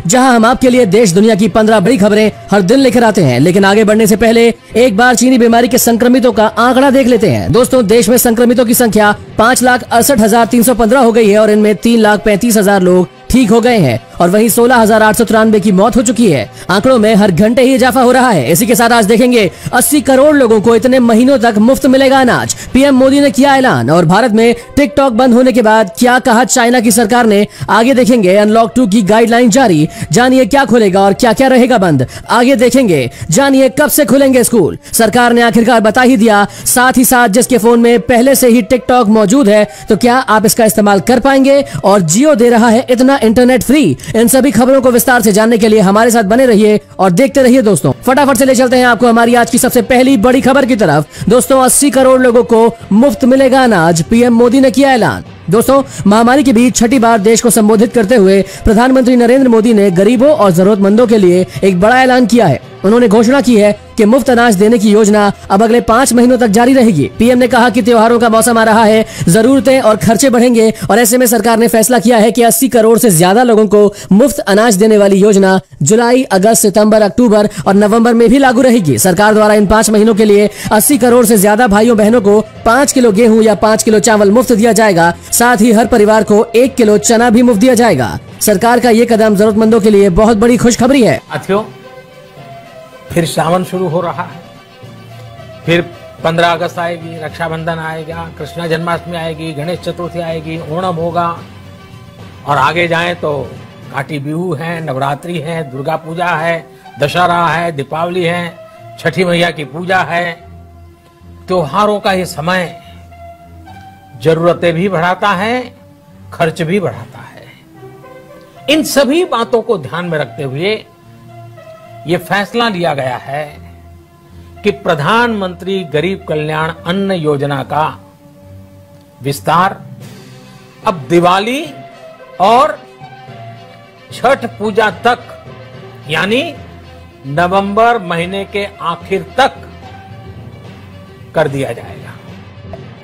जहां हम आपके लिए देश दुनिया की 15 बड़ी खबरें हर दिन लेकर आते हैं। लेकिन आगे बढ़ने से पहले एक बार चीनी बीमारी के संक्रमितों का आंकड़ा देख लेते हैं। दोस्तों, देश में संक्रमितों की संख्या 5,68,315 हो गई है और इनमें 3,35,000 लोग ठीक हो गए हैं और वहीं 16,893 की मौत हो चुकी है। आंकड़ों में हर घंटे ही इजाफा हो रहा है। इसी के साथ आज देखेंगे 80 करोड़ लोगों को इतने महीनों तक मुफ्त मिलेगा अनाज। पीएम मोदी ने किया ऐलान और भारत में टिकटॉक बंद होने के बाद क्या कहा चाइना की सरकार ने। आगे देखेंगे अनलॉक 2 की गाइडलाइन जारी, जानिए क्या खुलेगा और क्या क्या रहेगा बंद। आगे देखेंगे जानिए कब से खुलेंगे स्कूल, सरकार ने आखिरकार बता ही दिया। साथ ही साथ जिसके फोन में पहले से ही टिकटॉक मौजूद है तो क्या आप इसका इस्तेमाल कर पाएंगे, और जियो दे रहा है इतना इंटरनेट फ्री। इन सभी खबरों को विस्तार से जानने के लिए हमारे साथ बने रहिए और देखते रहिए। दोस्तों, फटाफट से ले चलते हैं आपको हमारी आज की सबसे पहली बड़ी खबर की तरफ। दोस्तों, 80 करोड़ लोगों को मुफ्त मिलेगा अनाज, पीएम मोदी ने किया ऐलान। दोस्तों, महामारी के बीच छठी बार देश को संबोधित करते हुए प्रधानमंत्री नरेंद्र मोदी ने गरीबों और जरूरतमंदों के लिए एक बड़ा ऐलान किया है। उन्होंने घोषणा की है कि मुफ्त अनाज देने की योजना अब अगले 5 महीनों तक जारी रहेगी। पीएम ने कहा कि त्योहारों का मौसम आ रहा है, जरूरतें और खर्चे बढ़ेंगे और ऐसे में सरकार ने फैसला किया है कि 80 करोड़ से ज्यादा लोगों को मुफ्त अनाज देने वाली योजना जुलाई, अगस्त, सितंबर, अक्टूबर और नवंबर में भी लागू रहेगी। सरकार द्वारा इन 5 महीनों के लिए 80 करोड़ से ज्यादा भाइयों बहनों को 5 किलो गेहूं या 5 किलो चावल मुफ्त दिया जाएगा। साथ ही हर परिवार को 1 किलो चना भी मुफ्त दिया जाएगा। सरकार का ये कदम जरूरतमंदों के लिए बहुत बड़ी खुशखबरी है। फिर सावन शुरू हो रहा है, फिर 15 अगस्त आएगी, रक्षाबंधन आएगा, कृष्ण जन्माष्टमी आएगी, गणेश चतुर्थी आएगी, ओणम होगा और आगे जाएं तो घाटी बिहू है, नवरात्रि है, दुर्गा पूजा है, दशहरा है, दीपावली है, छठी मैया की पूजा है। त्योहारों का ये समय जरूरतें भी बढ़ाता है, खर्च भी बढ़ाता है। इन सभी बातों को ध्यान में रखते हुए ये फैसला लिया गया है कि प्रधानमंत्री गरीब कल्याण अन्न योजना का विस्तार अब दिवाली और छठ पूजा तक, यानी नवंबर महीने के आखिर तक कर दिया जाएगा।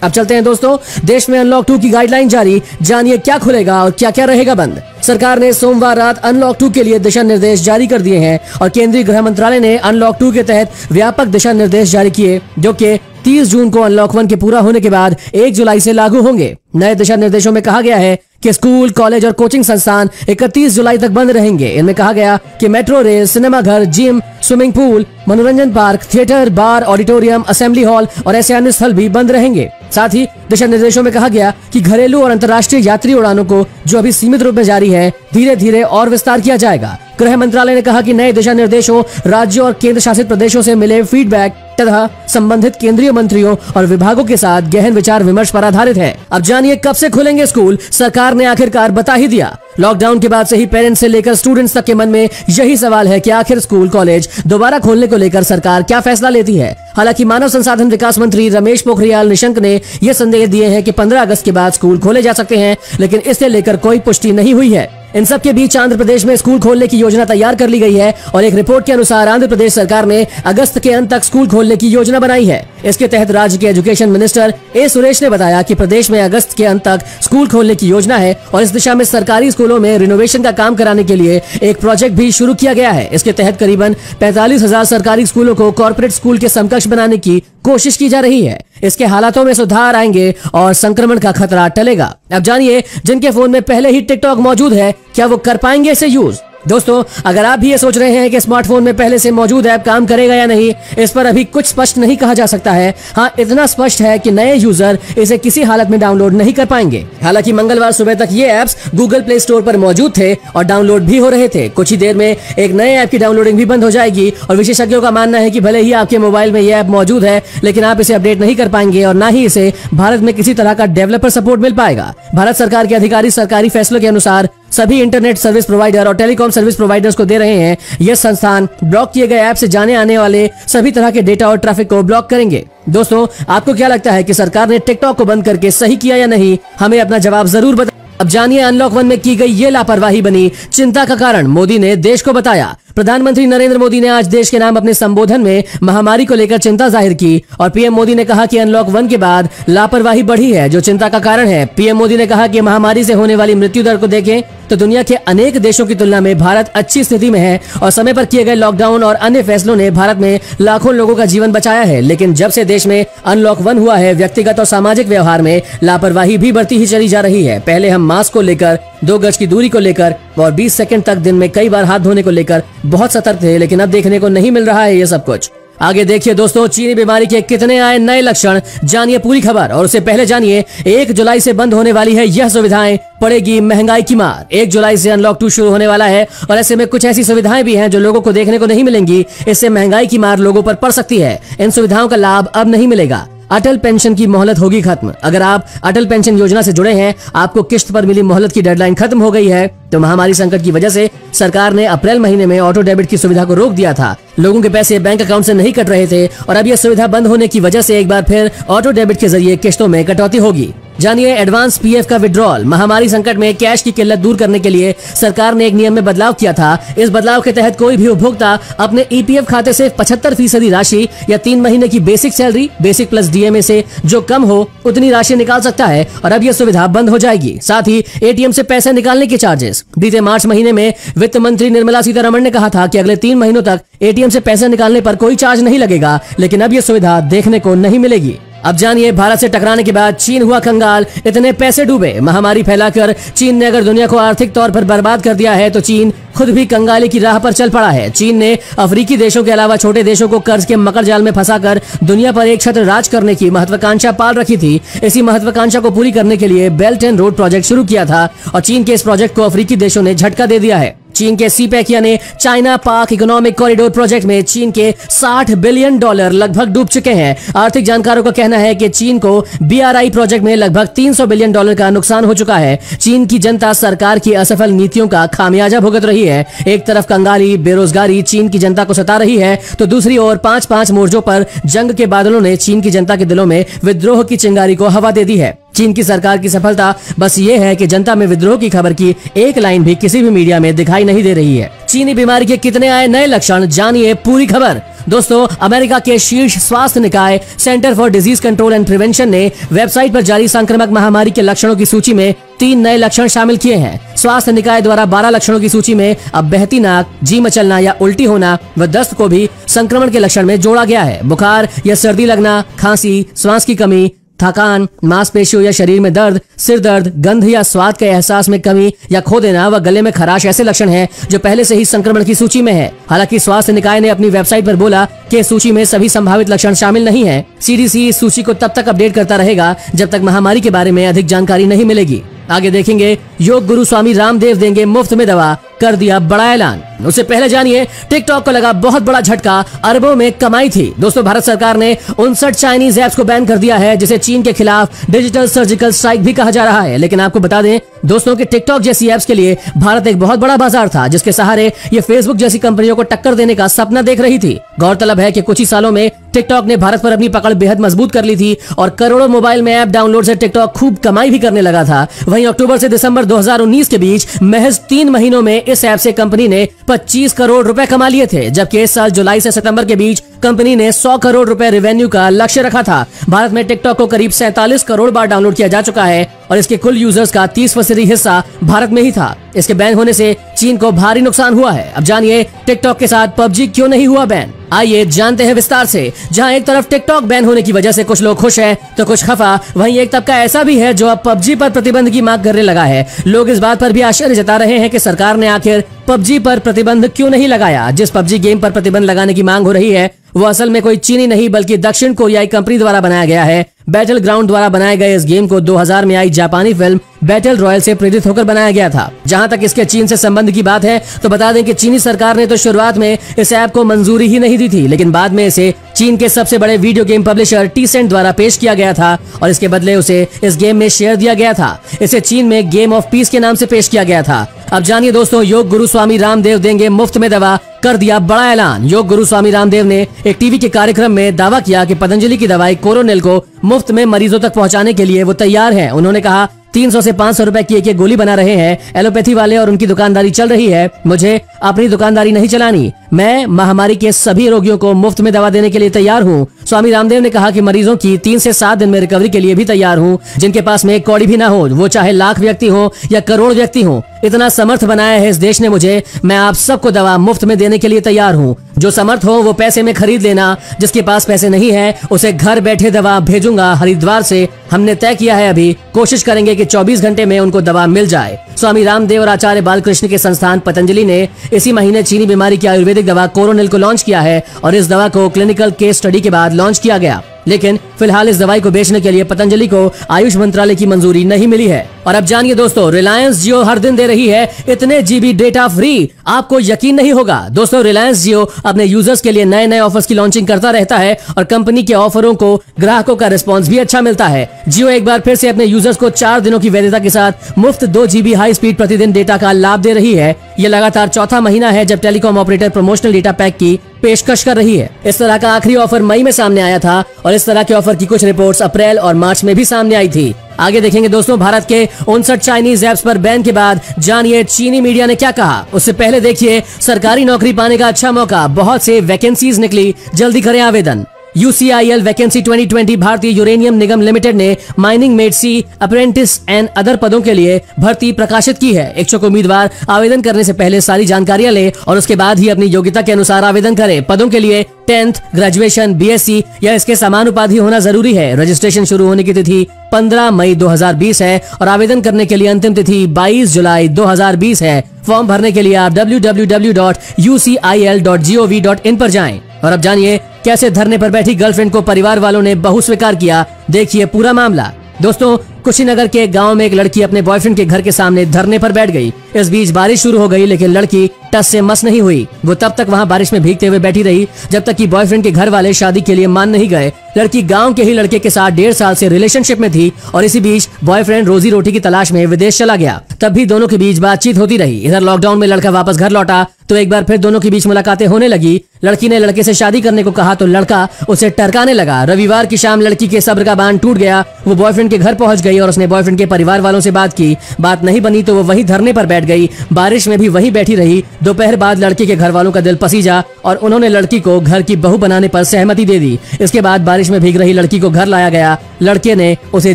अब चलते हैं दोस्तों, देश में अनलॉक 2 की गाइडलाइन जारी, जानिए क्या खुलेगा और क्या क्या रहेगा बंद। सरकार ने सोमवार रात अनलॉक 2 के लिए दिशा निर्देश जारी कर दिए हैं और केंद्रीय गृह मंत्रालय ने अनलॉक 2 के तहत व्यापक दिशा निर्देश जारी किए, जो कि 30 जून को अनलॉक 1 के पूरा होने के बाद 1 जुलाई से लागू होंगे। नए दिशा निर्देशों में कहा गया है कि स्कूल, कॉलेज और कोचिंग संस्थान 31 जुलाई तक बंद रहेंगे। इनमें कहा गया कि मेट्रो रेल, सिनेमा घर, जिम, स्विमिंग पूल, मनोरंजन पार्क, थिएटर, बार, ऑडिटोरियम, असेंबली हॉल और ऐसे अन्य स्थल भी बंद रहेंगे। साथ ही दिशा निर्देशों में कहा गया कि घरेलू और अंतर्राष्ट्रीय यात्री उड़ानों को, जो अभी सीमित रूप में जारी है, धीरे धीरे और विस्तार किया जाएगा। गृह मंत्रालय ने कहा कि नए दिशा निर्देशों राज्यों और केंद्र शासित प्रदेशों से मिले फीडबैक तथा संबंधित केंद्रीय मंत्रियों और विभागों के साथ गहन विचार विमर्श पर आधारित है। अब जानिए कब से खुलेंगे स्कूल, सरकार ने आखिरकार बता ही दिया। लॉकडाउन के बाद से ही पेरेंट्स से लेकर स्टूडेंट्स तक के मन में यही सवाल है कि आखिर स्कूल, कॉलेज दोबारा खोलने को लेकर सरकार क्या फैसला लेती है। हालांकि मानव संसाधन विकास मंत्री रमेश पोखरियाल निशंक ने यह संदेश दिए हैं कि 15 अगस्त के बाद स्कूल खोले जा सकते हैं, लेकिन इसे लेकर कोई पुष्टि नहीं हुई है। इन सब के बीच आंध्र प्रदेश में स्कूल खोलने की योजना तैयार कर ली गई है और एक रिपोर्ट के अनुसार आंध्र प्रदेश सरकार ने अगस्त के अंत तक स्कूल खोलने की योजना बनाई है। इसके तहत राज्य के एजुकेशन मिनिस्टर ए सुरेश ने बताया कि प्रदेश में अगस्त के अंत तक स्कूल खोलने की योजना है और इस दिशा में सरकारी स्कूलों में रिनोवेशन का काम कराने के लिए एक प्रोजेक्ट भी शुरू किया गया है। इसके तहत करीबन 45,000 सरकारी स्कूलों को कॉर्पोरेट स्कूल के समकक्ष बनाने की कोशिश की जा रही है। इसके हालातों में सुधार आएंगे और संक्रमण का खतरा टलेगा। अब जानिए जिनके फोन में पहले ही टिकटॉक मौजूद है, क्या वो कर पाएंगे इसे यूज। दोस्तों, अगर आप भी ये सोच रहे हैं कि स्मार्टफोन में पहले से मौजूद ऐप काम करेगा या नहीं, इस पर अभी कुछ स्पष्ट नहीं कहा जा सकता है। हाँ, इतना स्पष्ट है कि नए यूजर इसे किसी हालत में डाउनलोड नहीं कर पाएंगे। हालांकि मंगलवार सुबह तक ये ऐप्स गूगल प्ले स्टोर पर मौजूद थे और डाउनलोड भी हो रहे थे। कुछ ही देर में एक नए ऐप की डाउनलोडिंग भी बंद हो जाएगी और विशेषज्ञों का मानना है कि भले ही आपके मोबाइल में ये ऐप मौजूद है, लेकिन आप इसे अपडेट नहीं कर पाएंगे और न ही इसे भारत में किसी तरह का डेवलपर सपोर्ट मिल पाएगा। भारत सरकार के अधिकारी सरकारी फैसलों के अनुसार सभी इंटरनेट सर्विस प्रोवाइडर और टेलीकॉम सर्विस प्रोवाइडर्स को दे रहे हैं। ये संस्थान ब्लॉक किए गए ऐप से जाने आने वाले सभी तरह के डेटा और ट्रैफिक को ब्लॉक करेंगे। दोस्तों, आपको क्या लगता है कि सरकार ने टिकटॉक को बंद करके सही किया या नहीं? हमें अपना जवाब जरूर बताएं। अब जानिए अनलॉक 1 में की गई ये लापरवाही बनी चिंता का कारण, मोदी ने देश को बताया। प्रधानमंत्री नरेंद्र मोदी ने आज देश के नाम अपने संबोधन में महामारी को लेकर चिंता जाहिर की और पीएम मोदी ने कहा कि अनलॉक 1 के बाद लापरवाही बढ़ी है, जो चिंता का कारण है। पीएम मोदी ने कहा कि महामारी से होने वाली मृत्यु दर को देखें तो दुनिया के अनेक देशों की तुलना में भारत अच्छी स्थिति में है और समय पर किए गए लॉकडाउन और अन्य फैसलों ने भारत में लाखों लोगों का जीवन बचाया है। लेकिन जब से देश में अनलॉक 1 हुआ है, व्यक्तिगत और सामाजिक व्यवहार में लापरवाही भी बढ़ती ही चली जा रही है। पहले हम मास्क को लेकर, 2 गज की दूरी को लेकर और 20 सेकंड तक दिन में कई बार हाथ धोने को लेकर बहुत सतर्क थे, लेकिन अब देखने को नहीं मिल रहा है ये सब कुछ। आगे देखिए दोस्तों, चीनी बीमारी के कितने आए नए लक्षण, जानिए पूरी खबर। और उससे पहले जानिए 1 जुलाई से बंद होने वाली है यह सुविधाएं, पड़ेगी महंगाई की मार। 1 जुलाई से अनलॉक 2 शुरू होने वाला है और ऐसे में कुछ ऐसी सुविधाएं भी हैं जो लोगों को देखने को नहीं मिलेंगी। इससे महंगाई की मार लोगों पर पड़ सकती है। इन सुविधाओं का लाभ अब नहीं मिलेगा। अटल पेंशन की मोहलत होगी खत्म। अगर आप अटल पेंशन योजना से जुड़े हैं, आपको किस्त पर मिली मोहलत की डेडलाइन खत्म हो गई है, तो महामारी संकट की वजह से सरकार ने अप्रैल महीने में ऑटो डेबिट की सुविधा को रोक दिया था। लोगों के पैसे बैंक अकाउंट से नहीं कट रहे थे और अब यह सुविधा बंद होने की वजह से एक बार फिर ऑटो डेबिट के जरिए किस्तों में कटौती होगी। जानिए एडवांस पीएफ का विड्रॉल। महामारी संकट में कैश की किल्लत दूर करने के लिए सरकार ने एक नियम में बदलाव किया था। इस बदलाव के तहत कोई भी उपभोक्ता अपने ईपीएफ खाते से 75% राशि या 3 महीने की basic salary, basic plus DMA से जो कम हो उतनी राशि निकाल सकता है और अब यह सुविधा बंद हो जाएगी। साथ ही एटीएम से पैसे निकालने के चार्जेस। बीते मार्च महीने में वित्त मंत्री निर्मला सीतारमण ने कहा था कि अगले 3 महीनों तक एटीएम से पैसे निकालने पर कोई चार्ज नहीं लगेगा, लेकिन अब यह सुविधा देखने को नहीं मिलेगी। अब जानिए भारत से टकराने के बाद चीन हुआ कंगाल, इतने पैसे डूबे। महामारी फैलाकर चीन ने अगर दुनिया को आर्थिक तौर पर बर्बाद कर दिया है, तो चीन खुद भी कंगाली की राह पर चल पड़ा है। चीन ने अफ्रीकी देशों के अलावा छोटे देशों को कर्ज के मकर जाल में फंसाकर दुनिया पर एक छत्र राज करने की महत्वाकांक्षा पाल रखी थी। इसी महत्वाकांक्षा को पूरी करने के लिए बेल्ट एंड रोड प्रोजेक्ट शुरू किया था और चीन के इस प्रोजेक्ट को अफ्रीकी देशों ने झटका दे दिया है। चीन के सीपैक यानी चाइना पाक इकोनॉमिक कॉरिडोर प्रोजेक्ट में चीन के $60 बिलियन लगभग डूब चुके हैं। आर्थिक जानकारों का कहना है कि चीन को बीआरआई प्रोजेक्ट में लगभग $300 बिलियन का नुकसान हो चुका है। चीन की जनता सरकार की असफल नीतियों का खामियाजा भुगत रही है। एक तरफ कंगाली, बेरोजगारी चीन की जनता को सता रही है, तो दूसरी ओर 5-5 मोर्चों पर जंग के बादलों ने चीन की जनता के दिलों में विद्रोह की चिंगारी को हवा दे दी है। चीन की सरकार की सफलता बस ये है कि जनता में विद्रोह की खबर की एक लाइन भी किसी भी मीडिया में दिखाई नहीं दे रही है। चीनी बीमारी के कितने आए नए लक्षण, जानिए पूरी खबर। दोस्तों, अमेरिका के शीर्ष स्वास्थ्य निकाय centre for disease control and prevention ने वेबसाइट पर जारी संक्रामक महामारी के लक्षणों की सूची में 3 नए लक्षण शामिल किए हैं। स्वास्थ्य निकाय द्वारा 12 लक्षणों की सूची में अब बहती नाक, जी मचलना या उल्टी होना व दस्त को भी संक्रमण के लक्षण में जोड़ा गया है। बुखार या सर्दी लगना, खांसी, श्वास की कमी, थकान, मांसपेशियों या शरीर में दर्द, सिर दर्द, गंध या स्वाद के एहसास में कमी या खो देना व गले में खराश ऐसे लक्षण हैं जो पहले से ही संक्रमण की सूची में है। हालांकि स्वास्थ्य निकाय ने अपनी वेबसाइट पर बोला कि इस सूची में सभी संभावित लक्षण शामिल नहीं हैं। सीडीसी इस सूची को तब तक अपडेट करता रहेगा जब तक महामारी के बारे में अधिक जानकारी नहीं मिलेगी। आगे देखेंगे, योग गुरु स्वामी रामदेव देंगे मुफ्त में दवा, कर दिया बड़ा ऐलान। उससे पहले जानिए टिकटॉक को लगा बहुत बड़ा झटका, अरबों में कमाई थी। दोस्तों, भारत सरकार ने 59 चाइनीज ऐप्स को बैन कर दिया है, जिसे चीन के खिलाफ डिजिटल सर्जिकल स्ट्राइक भी कहा जा रहा है। लेकिन आपको बता दें दोस्तों कि टिकटॉक जैसी ऐप्स के लिए भारत एक बहुत बड़ा बाजार था, जिसके सहारे ये फेसबुक जैसी कंपनियों को टक्कर देने का सपना देख रही थी। गौरतलब है कि कुछ ही सालों में टिकटॉक ने भारत पर अपनी पकड़ बेहद मजबूत कर ली थी और करोड़ों मोबाइल में ऐप डाउनलोड से टिकटॉक खूब कमाई भी करने लगा था। वहीं अक्टूबर से दिसंबर 2019 के बीच महज 3 महीनों में इस ऐप से कंपनी ने 25 करोड़ रुपए कमा लिए थे, जबकि इस साल जुलाई से सितंबर के बीच कंपनी ने 100 करोड़ रुपए रेवेन्यू का लक्ष्य रखा था। भारत में टिकटॉक को करीब 47 करोड़ बार डाउनलोड किया जा चुका है और इसके कुल यूजर्स का 30% हिस्सा भारत में ही था। इसके बैन होने से चीन को भारी नुकसान हुआ है। अब जानिए टिकटॉक के साथ पबजी क्यों नहीं हुआ बैन। आइए जानते हैं विस्तार से। जहां एक तरफ टिकटॉक बैन होने की वजह से कुछ लोग खुश हैं तो कुछ खफा, वहीं एक तबका ऐसा भी है जो अब पबजी पर प्रतिबंध की मांग करने लगा है। लोग इस बात पर भी आश्चर्य जता रहे हैं कि सरकार ने आखिर पबजी पर प्रतिबंध क्यों नहीं लगाया। जिस पबजी गेम पर प्रतिबंध लगाने की मांग हो रही है वो असल में कोई चीनी नहीं बल्कि दक्षिण कोरियाई कंपनी द्वारा बनाया गया है। बैटल ग्राउंड द्वारा बनाए गए इस गेम को 2000 में आई जापानी फिल्म बैटल रॉयल से प्रेरित होकर बनाया गया था। जहां तक इसके चीन से संबंध की बात है तो बता दें कि चीनी सरकार ने तो शुरुआत में इस ऐप को मंजूरी ही नहीं दी थी, लेकिन बाद में इसे चीन के सबसे बड़े वीडियो गेम पब्लिशर टीसेंट द्वारा पेश किया गया था और इसके बदले उसे इस गेम में शेयर दिया गया था। इसे चीन में गेम ऑफ पीस के नाम से पेश किया गया था। अब जानिए दोस्तों, योग गुरु स्वामी रामदेव देंगे मुफ्त में दवा, कर दिया बड़ा ऐलान। योग गुरु स्वामी रामदेव ने एक टीवी के कार्यक्रम में दावा किया कि पतंजलि की दवाई कोरोनिल को मुफ्त में मरीजों तक पहुंचाने के लिए वो तैयार हैं। उन्होंने कहा 300 से 500 रुपए की एक गोली बना रहे हैं एलोपैथी वाले और उनकी दुकानदारी चल रही है। मुझे अपनी दुकानदारी नहीं चलानी। मैं महामारी के सभी रोगियों को मुफ्त में दवा देने के लिए तैयार हूँ। स्वामी रामदेव ने कहा कि मरीजों की 3 से 7 दिन में रिकवरी के लिए भी तैयार हूँ। जिनके पास में एक कौड़ी भी ना हो, वो चाहे लाख व्यक्ति हो या करोड़ व्यक्ति हो, इतना समर्थ बनाया है इस देश ने मुझे। मैं आप सबको दवा मुफ्त में देने के लिए तैयार हूँ। जो समर्थ हो वो पैसे में खरीद लेना, जिसके पास पैसे नहीं है उसे घर बैठे दवा भेजूंगा हरिद्वार से। हमने तय किया है, अभी कोशिश करेंगे कि 24 घंटे में उनको दवा मिल जाए। स्वामी रामदेव और आचार्य बालकृष्ण के संस्थान पतंजलि ने इसी महीने चीनी बीमारी की आयुर्वेदिक दवा कोरोनिल को लॉन्च किया है और इस दवा को क्लिनिकल केस स्टडी के बाद लॉन्च किया गया। लेकिन फिलहाल इस दवाई को बेचने के लिए पतंजलि को आयुष मंत्रालय की मंजूरी नहीं मिली है। और अब जानिए दोस्तों, रिलायंस जियो हर दिन दे रही है इतने जीबी डेटा फ्री, आपको यकीन नहीं होगा। दोस्तों, रिलायंस जियो अपने यूजर्स के लिए नए नए ऑफर्स की लॉन्चिंग करता रहता है और कंपनी के ऑफरों को ग्राहकों का रिस्पॉन्स भी अच्छा मिलता है। जियो एक बार फिर से अपने यूजर्स को 4 दिनों की वैधता के साथ मुफ्त 2 GB हाई स्पीड प्रतिदिन डेटा का लाभ दे रही है। ये लगातार चौथा महीना है जब telecom operator promotional data pack की पेशकश कर रही है। इस तरह का आखिरी ऑफर मई में सामने आया था और इस तरह के ऑफर की कुछ रिपोर्ट्स अप्रैल और मार्च में भी सामने आई थी। आगे देखेंगे दोस्तों, भारत के 59 चाइनीज ऐप्स पर बैन के बाद जानिए चीनी मीडिया ने क्या कहा। उससे पहले देखिए सरकारी नौकरी पाने का अच्छा मौका, बहुत से वैकेंसीज निकली, जल्दी करें आवेदन। UCIL vacancy 2020 Bharatiya uranium Nigam limited ने mining mate C, apprentice and other पदों के लिए भर्ती प्रकाशित की है। इच्छुक उम्मीदवार आवेदन करने से पहले सारी जानकारियां ले और उसके बाद ही अपनी योग्यता के अनुसार आवेदन करें। पदों के लिए 10th, ग्रेजुएशन, BSc या इसके समान उपाधि होना जरूरी है। रजिस्ट्रेशन शुरू होने की तिथि 15 मई 2020 है और आवेदन करने के लिए अंतिम तिथि 22 जुलाई 2020 है। फॉर्म भरने के लिए आप www.ucil.gov.in पर जाएं। और अब जानिए कैसे धरने पर बैठी गर्लफ्रेंड को परिवार वालों ने बहु स्वीकार किया। देखिए पूरा मामला। दोस्तों, कुशीनगर के एक गांव में एक लड़की अपने बॉयफ्रेंड के घर के सामने धरने पर बैठ गई। इस बीच बारिश शुरू हो गई, लेकिन लड़की टस से मस नहीं हुई। वो तब तक वहां बारिश में भीगते हुए बैठी रही जब तक कि बॉयफ्रेंड के घर वाले शादी के लिए मान नहीं गए। लड़की गांव के ही लड़के के साथ 1.5 साल से रिलेशनशिप में थी और इसी बीच बॉयफ्रेंड रोजी रोटी की तलाश में विदेश चला गया। तब भी दोनों के बीच बातचीत होती रही। इधर लॉकडाउन में लड़का वापस घर लौटा तो एक बार फिर दोनों के बीच मुलाकातें होने लगी। लड़की ने लड़के से शादी करने को कहा तो लड़का उसे टरकाने लगा। रविवार की शाम लड़की के सब्र का बांध टूट गया। वो बॉयफ्रेंड के घर पहुंच गई और उसने बॉयफ्रेंड के परिवार वालों से बात की। बात नहीं बनी तो वो वहीं धरने पर बैठ गई। बारिश में भी वहीं बैठी रही। दोपहर बाद लड़के के घर वालों का दिल पसीजा और उन्होंने लड़की को घर की बहू बनाने पर सहमति दे दी। इसके बाद बारिश में भीग रही लड़की को घर लाया गया। लड़के ने उसे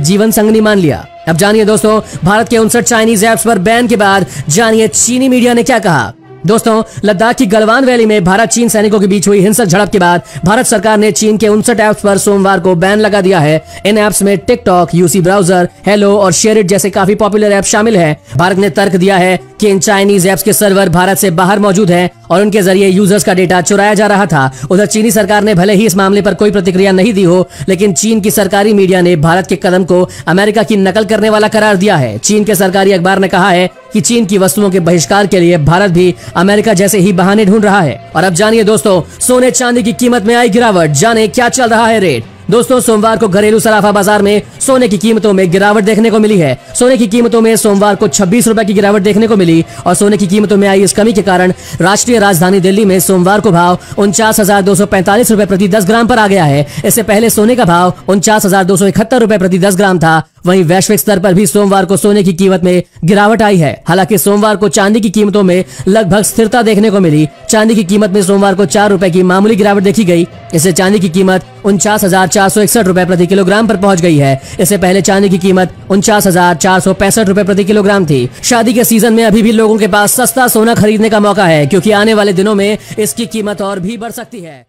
जीवन संगनी मान लिया। अब जानिए दोस्तों, भारत के 59 चाइनीज ऐप्स पर बैन के बाद जानिए चीनी मीडिया ने क्या कहा। दोस्तों, लद्दाख की गलवान वैली में भारत चीन सैनिकों के बीच हुई हिंसक झड़प के बाद भारत सरकार ने चीन के 59 ऐप्स पर सोमवार को बैन लगा दिया है। इन ऐप्स में टिकटॉक, यूसी ब्राउजर, हेलो और शेयरिट जैसे काफी पॉपुलर ऐप शामिल हैं। भारत ने तर्क दिया है कि इन चाइनीज ऐप्स के सर्वर भारत से बाहर मौजूद हैं और उनके जरिए यूजर्स का डेटा चुराया जा रहा था। उधर चीनी सरकार ने भले ही इस मामले पर कोई प्रतिक्रिया नहीं दी हो, लेकिन चीन की सरकारी मीडिया ने भारत के कदम को अमेरिका की नकल करने वाला करार दिया है। चीन के सरकारी अखबार ने कहा है कि चीन की वस्तुओं के बहिष्कार के लिए भारत भी अमेरिका जैसे ही बहाने ढूंढ रहा है। और अब जानिए दोस्तों, सोने चांदी की कीमत में आई गिरावट। जाने क्या चल रहा है रेट। दोस्तों, सोमवार को घरेलू सराफा बाजार में सोने की कीमतों में गिरावट देखने को मिली है। सोने की कीमतों में सोमवार को 26 रुपए की गिरावट देखने को मिली और सोने की कीमतों में आई इस कमी के कारण राष्ट्रीय राजधानी दिल्ली में सोमवार को भाव 49,245 रुपए प्रति 10 ग्राम पर आ गया है। इससे पहले सोने का भाव 49,271 रुपए प्रति 10 ग्राम था। वहीं वैश्विक स्तर पर भी सोमवार को सोने की कीमत में गिरावट आई है। हालांकि सोमवार को चांदी की कीमतों में लगभग स्थिरता देखने को मिली। चांदी की कीमत में सोमवार को 4 रुपए की मामूली गिरावट देखी गई। इससे चांदी की कीमत 49,461 रुपए प्रति किलोग्राम पर पहुंच गई है। इससे पहले चांदी की कीमत 49,465 रुपए प्रति किलोग्राम थी। शादी के सीजन में अभी भी लोगों के पास सस्ता सोना खरीदने का मौका है, क्योंकि आने वाले दिनों में इसकी कीमत और भी बढ़ सकती है।